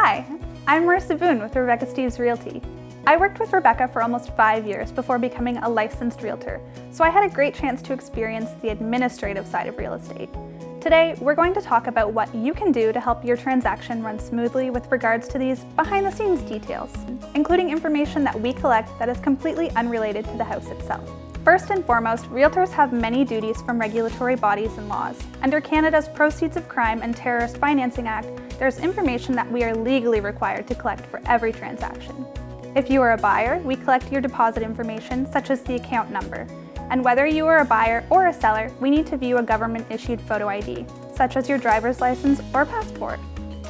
Hi, I'm Marissa with Rebecca Steeves Realty. I worked with Rebecca for almost 5 years before becoming a licensed realtor, so I had a great chance to experience the administrative side of real estate. Today, we're going to talk about what you can do to help your transaction run smoothly with regards to these behind-the-scenes details, including information that we collect that is completely unrelated to the house itself. First and foremost, realtors have many duties from regulatory bodies and laws. Under Canada's Proceeds of Crime and Terrorist Financing Act, there's information that we are legally required to collect for every transaction. If you are a buyer, we collect your deposit information, such as the account number. And whether you are a buyer or a seller, we need to view a government-issued photo ID, such as your driver's license or passport.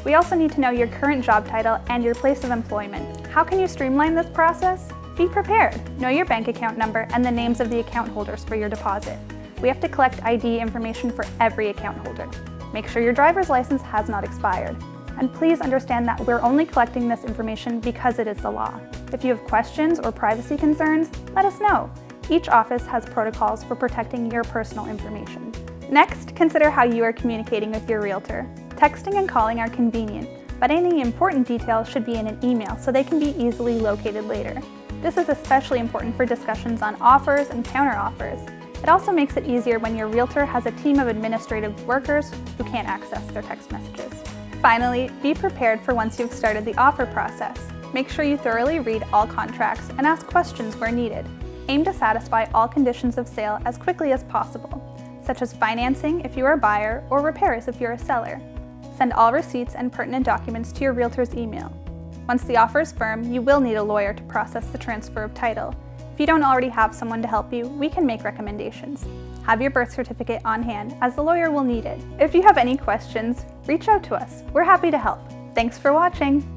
We also need to know your current job title and your place of employment. How can you streamline this process? Be prepared. Know your bank account number and the names of the account holders for your deposit. We have to collect ID information for every account holder. Make sure your driver's license has not expired. And please understand that we're only collecting this information because it is the law. If you have questions or privacy concerns, let us know. Each office has protocols for protecting your personal information. Next, consider how you are communicating with your realtor. Texting and calling are convenient, but any important details should be in an email so they can be easily located later. This is especially important for discussions on offers and counteroffers. It also makes it easier when your realtor has a team of administrative workers who can't access their text messages. Finally, be prepared for once you've started the offer process. Make sure you thoroughly read all contracts and ask questions where needed. Aim to satisfy all conditions of sale as quickly as possible, such as financing if you are a buyer or repairs if you're a seller. Send all receipts and pertinent documents to your realtor's email. Once the offer is firm, you will need a lawyer to process the transfer of title. If you don't already have someone to help you, we can make recommendations. Have your birth certificate on hand, as the lawyer will need it. If you have any questions, reach out to us. We're happy to help. Thanks for watching.